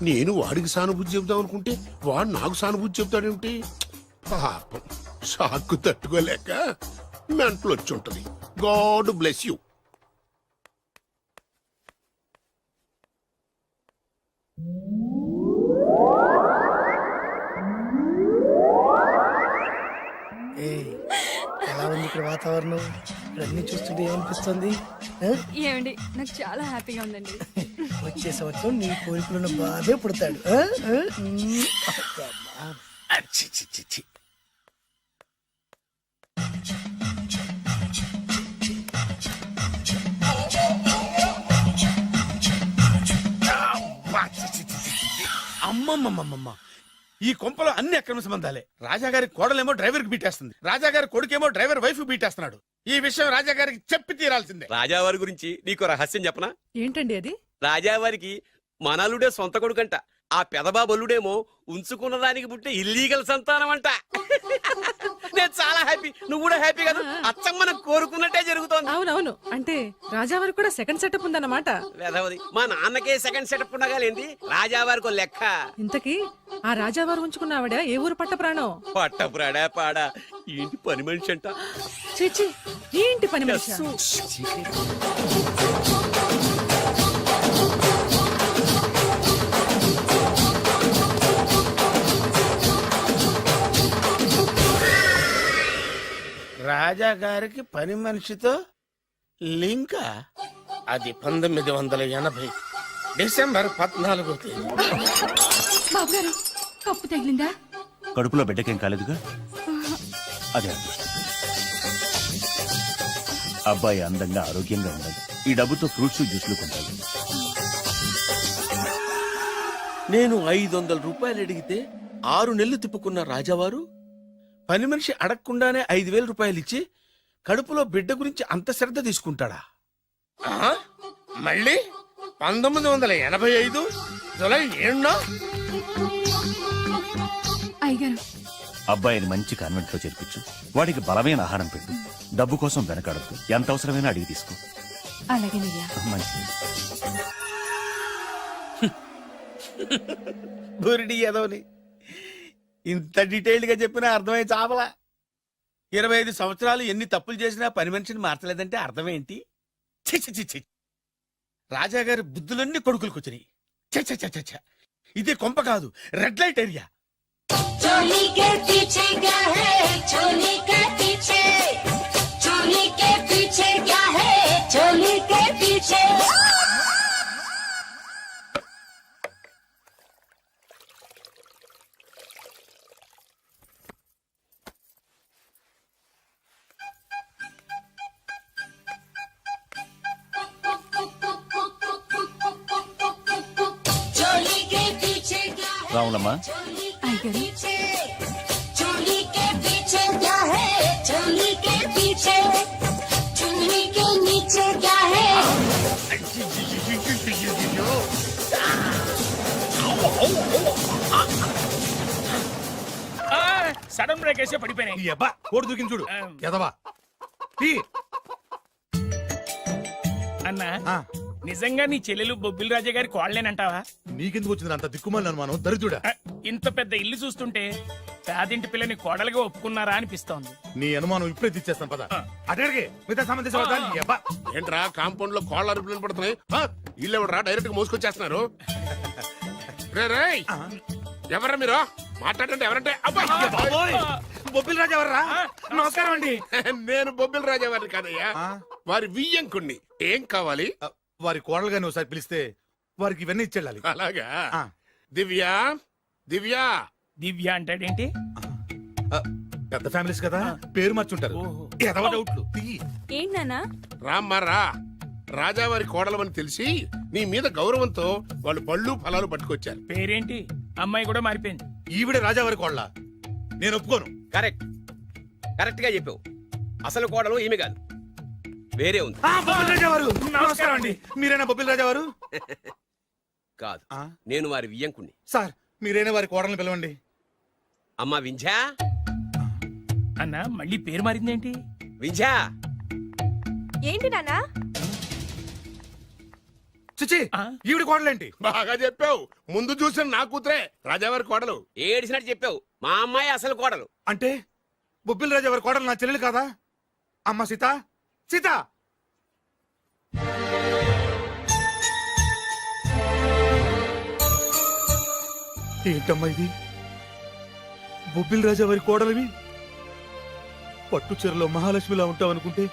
నేను వాడికి సానుభూతి చెబుదాం అనుకుంటే వాడు నాకు సానుభూతి చెబుతాడేమిటి? పాపం, షాక్ తట్టుకోలేక మెంటలు వచ్చి ఉంటది. God bless you. ఎలా ఉంది ఇక్కడ వాతావరణం? ఇక్కడ అన్ని చూస్తుంటే ఏమనిపిస్తుంది? ఏమండి, నాకు చాలా హ్యాపీగా ఉందండి. వచ్చే సంవత్సరం నీ కోరికలున్న బాబే పుడతాడు. అమ్మమ్మమ్మమ్మ ఈ కొంపలో అన్ని అక్రమ సంబంధాలే. రాజాగారి కోడలేమో డ్రైవర్ కి బీటేస్తుంది, రాజాగారి కొడుకేమో డ్రైవర్ వైఫ్ బీటేస్తున్నాడు. ఈ విషయం రాజాగారికి చెప్పి తీరాల్సిందే. రాజావారి గురించి నీకు రహస్యం చెప్పనా? ఏంటండి అది? రాజావారికి మనలుడే సొంత కొడుకంట. ఆ పెదబాబల్లుడేమో ఉంచుకున్న దానికి పుట్టే ఇల్లీగల్ సంతానం అంట. నేను చాలా హ్యాపీ, నువ్వు కూడా హ్యాపీ కదా? అచ్చం మనం కోరుకున్నట్టే జరుగుతోంది. అవునవును, అంటే రాజావారి కూడా సెకండ్ సెటప్ ఉందన్నమాట. వేదవది, మా నాన్నకే సెకండ్ సెటప్ ఉండగాలేంది, రాజావారికి లెక్క. ఇంతకీ ఆ రాజావారు ఉంచుకున్న ఆవిడ ఏ ఊరు పట్ట ప్రాణం? పట్టపురాడా పాడా ఏంటి పని మనిషి అంట. చీచి, ఏంటి పని మనిషి? రాజాగారికి పని మనిషితో లింకా? అది 1980 డిసెంబర్ 14వ తేదీ. బాబు గారు, కప్పు తగిలిందా? కడుపులో బిడ్డకేం కాలేదుగా? అదే అదృష్టం. అబ్బాయి అందంగా ఆరోగ్యంగా ఉండాలి. ఈ డబ్బుతో ఫ్రూట్స్ జ్యూస్లు కొంటాను. నేను 500 రూపాయలు అడిగితే 6 నెలలు తిప్పుకున్న రాజావారు పని మనిషి అడగకుండానే 5,000 రూపాయలు ఇచ్చి కడుపులో బిడ్డ గురించి అంత శ్రద్ధ తీసుకుంటాడా? మళ్ళీ 1985 జూలై 7న అయ్యగారు, అబ్బాయిని మంచి కాన్వెంట్ లో చేర్పించు. వాడికి బలమైన ఆహారం పెట్టు. డబ్బు కోసం వెనకాడద్దు. ఎంత అవసరమైనా అడిగి తీసుకో. అలాగేనయ్యా. మంచిది. బురిడి ఎదవని ఇంత డీటెయిల్డ్ గా చెప్పినా అర్థమై చావలా. 25 సంవత్సరాలు ఎన్ని తప్పులు చేసినా పని మనిషిని మార్చలేదంటే అర్థమేంటి? ఛీ, ఛీ, ఛీ, ఛీ. రాజాగారి బుద్ధులన్నీ కొడుకులకు వచ్చినాయి. ఛ, ఛ, ఛ, ఛ, ఛ. ఇదే కొంప కాదు, రెడ్ లైట్ ఏరియా. రావులమ్మా, అయ్యగారు, సడన్ బ్రేక్ వేసే పడిపోయినాయి. ఈ అబ్బా కోడి దూకింది చూడు ఎదవా. తీ. అన్నా, ఆ, నిజంగా నీ చెల్లెలు బొబ్బిల్ రాజా గారి కోడలేనంటావా? నీకెందుకు వచ్చింది అంత దిక్కుమాలి అనుమానం? దరిద్రుడా, ఇంత పెద్ద ఇల్లు చూస్తుంటే పేదింటి పిల్లని కోడలుగా ఒప్పుకున్నారా అనిపిస్తోంది. నీ అనుమానం ఇప్పుడే తీసేస్తాను పద. అడిగే మిగతా సంబంధించి ఏంట్రా కాంపౌండ్ లో కోళ్ళ అరుపులు పడుతున్నాయి? ఇల్లెవడరా డైరెక్ట్ గా మోసుకొచ్చేస్తున్నారు? రేయ్, ఎవరా మీరు? మాట్లాడండి. ఎవరంటే? బొబ్బిల్ రాజా ఎవర్రా? నమస్కారం అండి. నేను బొబ్బిల్ రాజా వారిని కాదయ్యా, వారి వియ్యంకుణ్ణి. ఏం కావాలి? వారి కోడలు గాని ఒకసారి పిలిస్తే వారికి ఇవన్నీ ఇచ్చేళ్ళాలి. అలాగా? ఆ. దివ్య, దివ్య. దివ్య అంటాడేంటి? పెద్ద ఫ్యామిలీస్ కదా, పేరు మార్చుంటారు. ఎదవ డౌట్లు. ఏంటన్నా? రామ్మా రా. రాజావారి కోడలమని తెలిసి నీ మీద గౌరవంతో వాళ్ళు పళ్ళు ఫలాలు పట్టుకొచ్చారు. పేరేంటి? అమ్మాయి కూడా మారిపోయింది. ఈవిడే రాజావారి కోడల? నేను ఒప్పుకోను. కరెక్ట్, కరెక్ట్ గా చెప్పావు. అసలు కోడలు ఈమె కాదు, వేరే ఉంది. బొబ్బిల్ రాజా వారు నమస్కారం అండి. మీరేనా బొబ్బిల్ రాజా వారు? కాదు, నేను వారి వియ్యంకుణ్ణి. సార్, మీరేనా వారి కోడల్ని పిలవండి. అమ్మా వింధ్యా. అన్న, మళ్ళీ పేరు మారిందేంటి? వింధ్యా. ఏంటి నాన్నా? చిచి, ఈవిడ కోడలేంటి? బాగా చెప్పావు. ముందు చూసిన నా కూతురే రాజావారి కోడలు. ఏడిసినట్టు చెప్పావు. మా అమ్మాయి అసలు కోడలు. అంటే బొబ్బిల్ రాజా వారి కోడలు నా చెల్లెలు కాదా? అమ్మ సీత, సీత. ఏంటమ్మా ఇది? బొబ్బిల్ రాజా వారి కోడలివి పట్టు చీరలో మహాలక్ష్మిలా ఉంటావనుకుంటే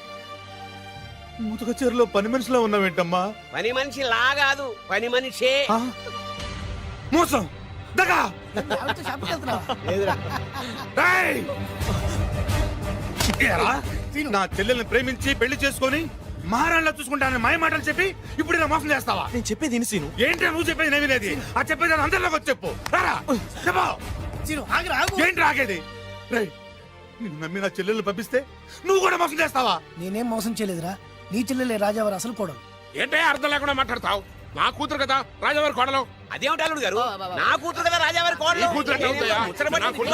మూతక చీరలో పని మనిషిలా ఉన్నావేంటమ్మా? పని మనిషి లాగాదు, పని మనిషే. మోసం, దగా. ఏయ్! ఏరా, నా చెల్లెల్ని ప్రేమించి పెళ్లి చేసుకొని మహారాణిలా చూసుకుంటానని మాయ మాటలు చెప్పి ఇప్పుడు ఇలా మోసం చేస్తావా? నేను చెప్పేది విను సీను. ఏంటి నువ్వు చెప్పేది నేను వినేది? ఆ చెప్పేది అందరిలోకి వచ్చి చెప్పు. రారా, చెప్పు. సీను, ఆగురా, ఆగు. ఏంటి రాకేది? రేయ్, నిన్ను నమ్మి నా చెల్లెళ్ళు పంపిస్తే నువ్వు కూడా మోసం చేస్తావా? నేనేం మోసం చేయలేదురా. నీ చెల్లెలే రాజావారు అసలు కోడలు. ఏంటే అర్థం లేకుండా మాట్లాడతావు? నా కూతురు కదా రాజావారి కోడలు. అదేమిటి అల్లుడు గారు, నా కూతురు కదా రాజావారి కోడలు. నీ కూతురు ఎట్లా అవుతాయా? నా కూతురు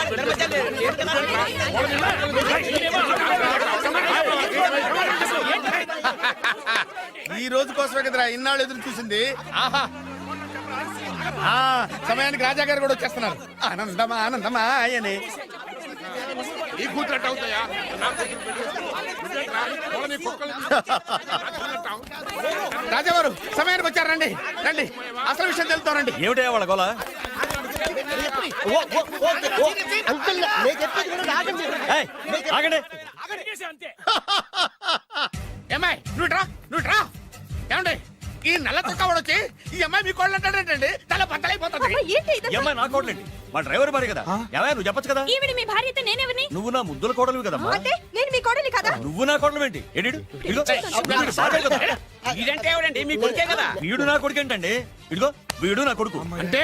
ఈ రోజు కోసమే కదరా ఇన్నాళ్ళు ఎదురు చూసింది. ఆహా ఆ, సమయానికి రాజా గారు కూడా వచ్చేస్తున్నారు. ఆనందమా ఆనందమా అని. నీ కూతురు ఎట్లా అవుతాయా? నా కూతురు నువ్వేంట్రా? వాళ్ళ నీ కుక్కలు. రాజావారు సమయానికి వచ్చారు. రండి రండి, అసలు విషయం తెలుస్తారండి. ఏమిటయ్యా వాళ్ళ గోల? అంకుల్ నేను చెప్పేది కూడా ఆగండి. ఏయ్, ఆగండి. ఏమ్మాయి నువ్వు రా ఏమండి? ఈ నల్ల తొక్కవాడు వచ్చి ఈ అమ్మాయి మీ కోళ్ళు అంటాడేంటండి? తల బద్దలైపోతుంది. ఏంటి ఈ అమ్మాయి నా కోడలేంటి? మా డ్రైవర్ భార్య కదా. ఏమయ్య, నువ్వు చెప్పొచ్చు కదా. ఈవిడ మీ భార్య అయితే నేనెవరిని? నువ్వు నా ముద్దుల కోడలు కదమ్మా. అంటే నేను మీ కోడలి కదా? నువ్వు నా కోడలు ఏంటి? ఇడిడు ఇదిగో, వీడు సాగే కదా. ఇదంటే ఎవడండి? మీ కొడుకే కదా. వీడు నా కొడుకు ఏంటండి? ఇదిగో వీడు నా కొడుకు. అంటే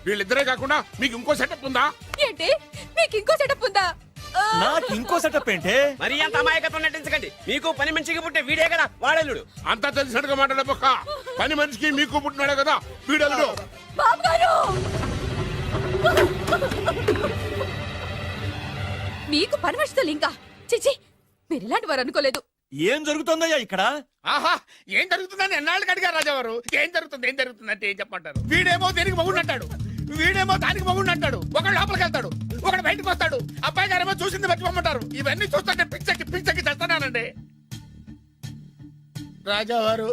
వీళ్ళిద్దరే కాకుండా మీకు ఇంకో సెటప్ ఉందా? ఏంటి మీకు ఇంకో సెటప్ ఉందా? నాకు ఇంకో సెటప్ ఏంటి? మరి అంత అమాయకత్వం నటించకండి. మీకు పని మనిషికి పుట్టే వీడే కదా వాడల్లుడు. అంతా తెలిసినట్టుగా మాట్లాడే పక్క. పని మనిషికి మీకు పుట్టినాడే కదా వీడల్లుడు. బాబు గారు, మీకు పని మనుషులు ఇంకా చిచి, మీరు ఇలాంటి వారు అనుకోలేదు. ఏం జరుగుతుందయ్యా ఇక్కడ? ఆహా ఏం జరుగుతుందని ఎన్నాళ్ళకి అడిగారు రాజావారు. ఏం జరుగుతుంది అంటే ఏం చెప్పమంటారు? వీడేమో దేనికి మగుడు అంటాడు, వీడేమో దానికి మగుడు అంటాడు. ఒకడు లోపలికి వెళ్తాడు, ఒకడు బయటకు వస్తాడు. అబ్బాయి గారేమో చూసింది మర్చిపోమంటారు. ఇవన్నీ చూస్తుంటే పిచ్చకి చేస్తున్నానండి. రాజావారు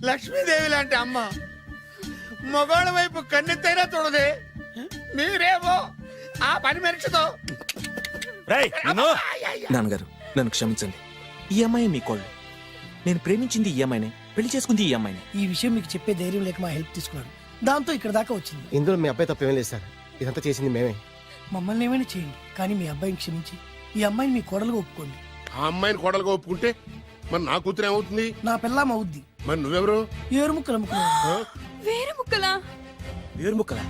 లక్ష్మీదేవి లాంటి అమ్మ మగవాళ్ళ వైపు కన్నెత్తైనా చూడదే. మీరేమో ఆ పని మనిషితో. రేయ్, నిన్ను. నాన్నగారు నన్ను క్షమించండి. ఈ అమ్మాయి మీ కోళ్ళు. నేను ప్రేమించింది ఈ అమ్మాయినే, పెళ్లి చేసుకుంది ఈ అమ్మాయిని. ఈ విషయం మీకు చెప్పే ధైర్యం లేక మా హెల్ప్ తీసుకున్నాడు. దాంతో ఇక్కడ దాకా వచ్చింది. ఇందులో మీ అబ్బాయి తప్పేం లేదు సార్. ఇదంతా చేసింది మేమే. మమ్మల్ని ఏమైనా చేయండి, కానీ మీ అబ్బాయిని క్షమించి ఈ అమ్మాయిని మీ కోడలుగా ఒప్పుకోండి. ఆ అమ్మాయిని కోడలుగా ఒప్పుకుంటే మరి నా కూతురు ఏమవుతుంది? నా పిల్లం అవుద్ది. మరి నువ్వెవరు? ఏరు ముక్కలు అమ్ముకున్నాను. వేరే ముక్కలా? వేరు ముక్కలా?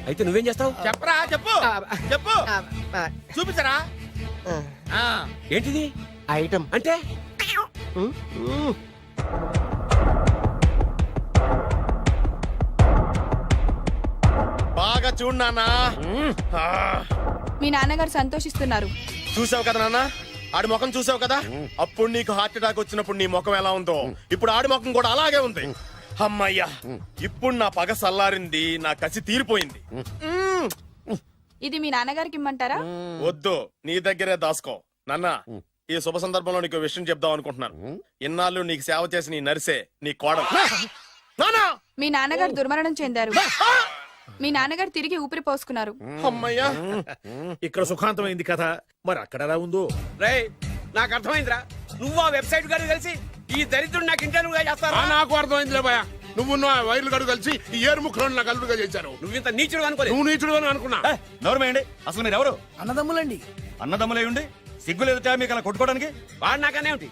అయితే నువ్వేం చేస్తావు? చెప్పరా చెప్పు చెప్పు చూపించరా. ఏంటిది ఐటమ్ అంటే? బాగా చూడు నాన్నా. మీ నాన్నగారు సంతోషిస్తున్నారు. చూసావు కదా నాన్న, ఆడి ముఖం చూసావు కదా. అప్పుడు నీకు హార్ట్ అటాక్ వచ్చినప్పుడు నీ ముఖం ఎలా ఉందో ఇప్పుడు ఆడి ముఖం కూడా అలాగే ఉంది. అమ్మయ్యా, ఇప్పుడు నా పగ సల్లారింది, నా కసి తీరిపోయింది. ఇది మీ నాన్నగారికి ఇమ్మంటారా? వద్దు, నీ దగ్గరే దాసుకో. నాన్న, ఈ శుభ సందర్భంలో నీకు విషయం చెప్దాం అనుకుంటున్నాను. ఇన్నాళ్ళు నీకు సేవ చేసి నీ నర్సే నీ కోడలు. నాన్నా, మీ నాన్నగారు దుర్మరణం చెందారు. మీ నాన్నగారు తిరిగి ఊపిరి పోసుకున్నారు. అమ్మయ్యా, ఇక్కడ సుఖాంతమైంది కథ. మరి అక్కడ ఎలా ఉందో? రేయ్, నాకు అర్థమైందిరా. నువ్వు ఆ వెబ్సైట్ గారు కలిసి ఈ దరిద్రుడు నాకు ఇంటర్వ్యూగా చేస్తారా? నాకు అర్థమైందిలే భయ. నువ్వు నా వైర్లు గడు కలిసి ఈ ఏరు ముక్కలను నాకు అల్లుడుగా చేశారు. నువ్వు ఇంత నీచుడు అనుకోలేదు. నువ్వు నీచుడు అని అనుకున్నా. నోరమేయండి. అసలు మీరు ఎవరు? అన్నదమ్ములండి. అన్నదమ్ములే ఉండి సిగ్గు లేదుట మీకు అలా కొట్టుకోవడానికి? వాడు నాకనే ఉంటి.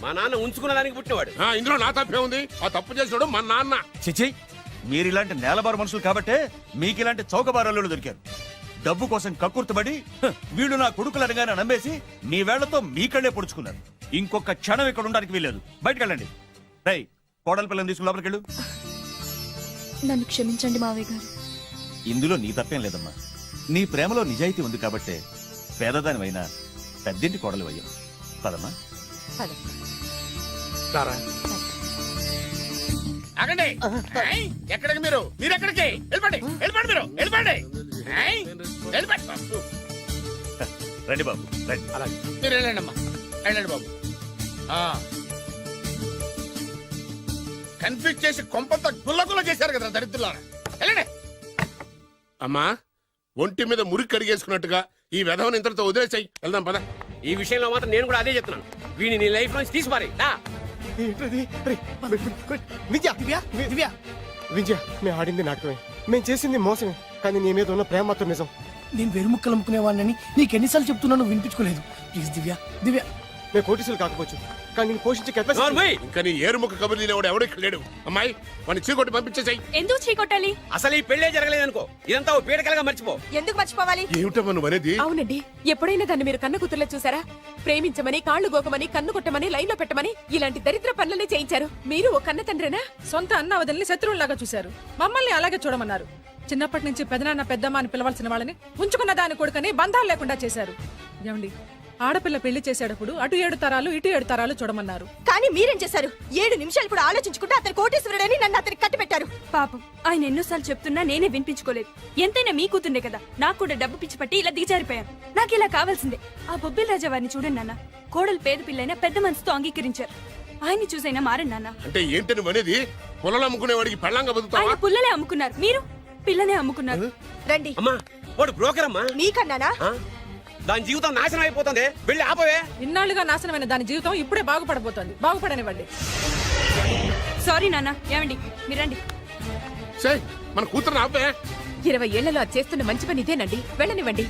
మా నాన్న ఉంచుకున్న దానికి పుట్టినవాడు. ఇందులో నా తప్పే ఉంది. ఆ తప్పు చేసాడు మా నాన్న. చిచి, మీరు ఇలాంటి నేలబారు మనుషులు కాబట్టే మీకు ఇలాంటి చౌకబారులు దొరికారు. డబ్బు కోసం కక్కుర్తుబడి వీళ్ళు నా కొడుకులు అనగానే నమ్మేసి మీ వేళ్లతో మీ కళ్ళే పొడుచుకున్నారు. ఇంకొక క్షణం ఇక్కడ ఉండడానికి వీల్లేదు. బయటకు వెళ్ళండి. రై, కోడల పిల్లని తీసుకుని లోపలికి వెళ్ళు. నన్ను క్షమించండి మావయ్య గారు. ఇందులో నీ తప్పేం లేదమ్మా. నీ ప్రేమలో నిజాయితీ ఉంది కాబట్టే పేదదానివైనా పెద్దింటి కోడలు అయ్యావు. పదమ్మా. ఆగండి. ఏయ్, ఎక్కడికి మీరు ఎక్కడికి వెళ్ళిపోండి. వెళ్ళిపోండి మీరు వెళ్ళిపోండి. ఏయ్, వెళ్ళిపోండి. రండి బాబు, రండి. మీరు వెళ్ళండి అమ్మా, వెళ్ళండి బాబు. కన్ఫ్యూజ్ చేసి కొంపంతా గుల్లగుల్ల చేశారు కదా దరిద్రులారా. వెళ్ళండి. అమ్మా, ఒంటి మీద మురికి కడిగేసుకున్నట్టుగా ఈ వెధవని ఇంతటితో వదిలేసాయి. వెళ్దాం పద. ఈ విషయంలో మాత్రం నేను కూడా అదే చెప్తున్నాను. వీడిని నీ లైఫ్ నుంచి తీసిపారి. విద్య విద్య విద్య, మేము ఆడింది నాటకమే, మేము చేసింది మోసమే, కానీ నీ మీద ఉన్న ప్రేమ మాత్రం నిజం. నేను వేరు ముక్కలు అమ్ముకునేవాడిని నీకెన్నిసార్లు చెప్తున్నాను, వినిపించుకోలేదు. ప్లీజ్ దివ్య దివ్య. నేను కోటీసులు కాకపోవచ్చు కానీ నేను పోషించే కెపాసిటీ నోర్మయ్! ఇంకా నీ ఏరుముఖ కబుర్లు తినేవాడు ఎవడో ఇక్కడ లేడు. అమ్మాయి వాడిని చీకొట్టి పంపించేసాయి. ఎందుకు చీకొట్టాలి? అసలు ఈ పెళ్ళే జరగలేదనుకో ఇదంతా ఓ పీడకలుగా మర్చిపో. ఎందుకు మర్చిపోవాలి? ఏమిటమ్మా నువ్వు అనేది? అవునండి, ఎప్పుడైనా దాన్ని మీరు కన్న కూతుర్లో చూసారా? ప్రేమించమని, కాళ్ళు గోకమని, కన్ను కొట్టమని, లైన్ లో పెట్టమని ఇలాంటి దరిద్ర పనులనే చేయించారు. మీరు ఓ కన్న తండ్రేనా? సొంత అన్న వదిలిని శత్రువులాగా చూశారు, మమ్మల్ని అలాగే చూడమన్నారు. చిన్నప్పటి నుంచి పెదనాన్న పెద్దమ్మ అని పిలవాల్సిన వాళ్ళని ఉంచుకున్న దాని కొడుకని బంధాలు లేకుండా చేశారు. ఏమండి, ఆడపిల్ల పెళ్లి చేసేటప్పుడు అటు 7 తరాలు ఇటు 7 తరాలు చూడమన్నారు. కానీ మీరేం చేశారు? 7 నిమిషాలు కూడా ఆలోచించుకుంటే అతను కోటీశ్వరుడని నన్ను అతనికి కట్టి పెట్టారు. పాపం, ఆయన ఎన్నోసార్లు చెప్తున్నా నేనే వినిపించుకోలేదు. ఎంతైనా మీ కూతుండే కదా, నాకు కూడా డబ్బు పిచ్చి పట్టి ఇలా దిగజారిపోయాను. నాకు ఇలా కావాల్సిందే. ఆ బొబ్బిల్ రాజా వారిని చూడండి నాన్న, కోడలు పేద పిల్లైనా పెద్ద మనసుతో అంగీకరించారు. ఆయన్ని చూసైనా మారండి నాన్న. అంటే ఏంటి నువ్వు అనేది? పొలంలో అమ్ముకునేవాడికి పెళ్ళంగా బతుకుతావా? ఆయన పుల్లలే అమ్ముకున్నారు, మీరు పిల్లనే అమ్ముకున్నారు. రండి. అమ్మా వాడు బ్రోకర్ అమ్మా. మీకన్నానా? ఆ? దాని జీవితం నాశనం అయిపోతుంది, వెళ్ళి ఆపవే. ఇన్నాళ్లుగా నాశనమైన దాని జీవితం ఇప్పుడే బాగుపడబోతోంది. బాగుపడనివ్వండి. సారీ నాన్న. ఏమండి, మీరండి. సేయ్, మన కూతురు ఆపే. 20 ఏళ్లలో అది చేస్తున్న మంచి పని ఇదేనండి, వెళ్ళనివ్వండి.